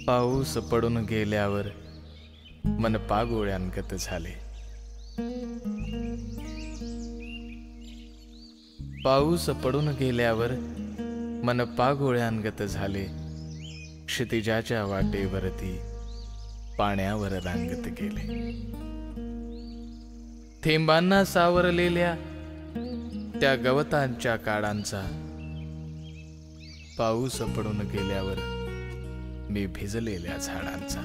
पाऊस पडून गेल्यावर मन पागोळ्यांगत झाले. पाऊस पडून गेल्यावर मन पागोळ्यांगत झाले. क्षितिजाच्या वाटेवरती पाण्यावर रांगत गेले. थेंबांना सावरलेल्या त्या गवतांच्या काडांचा पाऊस पडून गेल्यावर मी भिजलेल्या झाडांचा.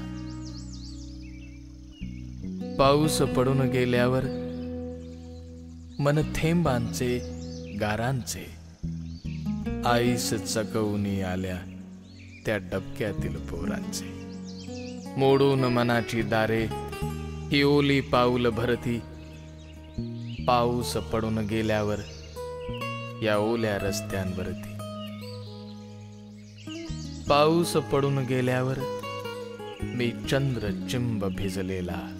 पाऊस पडून गेल्यावर मन थेंबांचे गारांचे आईस चकवूनी आल्या त्या डबक्यातील पोरांचे. मोडून मनाची दारे ही ओली पाऊल भरती. पाऊस पडून गेल्यावर या ओल्या रस्त्यांवरती. पाऊस पडून गेल्यावर मी चंद्र चिंब भिजलेला.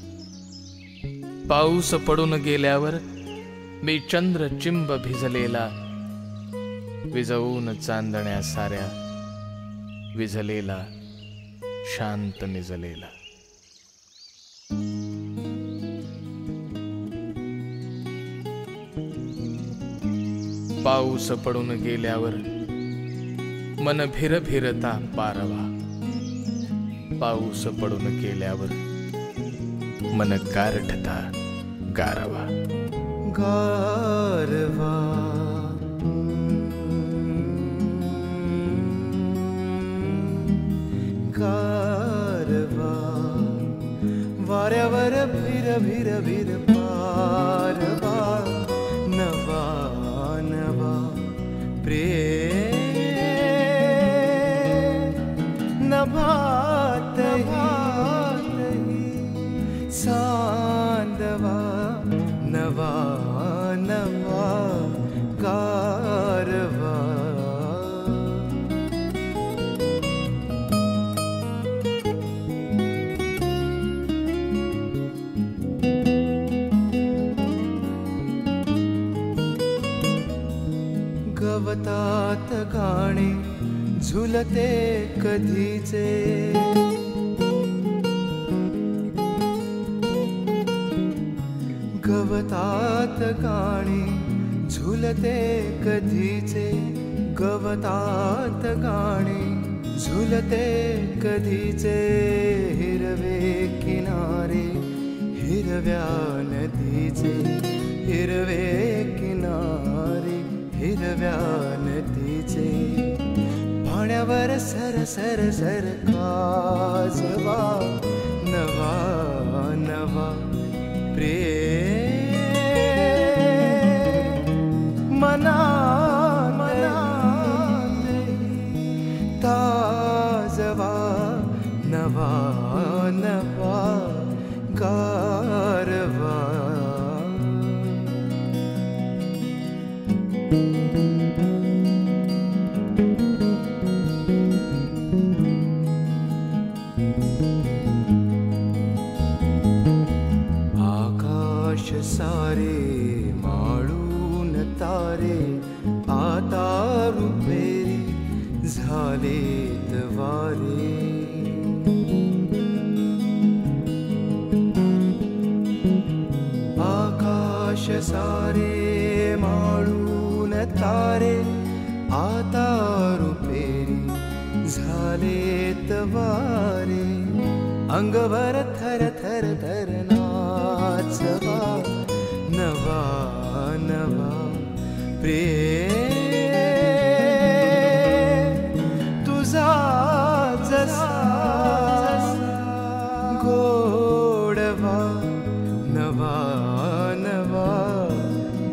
पाऊस पडून गेल्यावर मी चंद्र चिंब भिजलेला. विजवून चांदण्या साऱ्या विझलेला शांत निजलेला. पाऊस पडून गेल्यावर मन भिर भिरता पारवा. पाऊस पडून गेल्यावर मन गारठता गारवा. गारवा गारवा वाऱ्यावर भिर भिर भिर पारवा. नवा नवा प्रेम नभात सांदवा. नवा नवा गारवा. गवतात गाणे झुलते कधीचे. गवतात गाणे झुलते कधीचे. गवतात गाणे झुलते कधीचे. हिरवे किनारे हिरव्या नदीचे. हिरवे किनारे हिरव्या नदीचे. पाण्यावर सर सर सर काजवा. नवा नवा प्रेम मना मना ताजवा. नवा नवा गारवा. आकाश सारे माळून तारे आता रुपेरी झालेत वारे. आकाश सारे माळून तारे आता रुपेरी झालेत वारे. अंगवर थर थर थर नाचवा. नवा नवा प्रेम तुझा जसा गोडवा. नवा नवा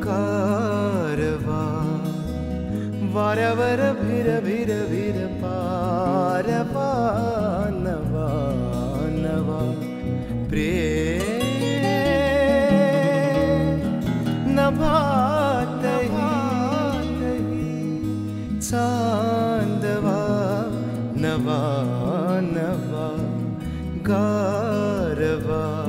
गारवा. वाऱ्यावर भिर भिर भिर पारवा. नवा नवा प्रेम नभातही चांदवा. नवा नवा गारवा.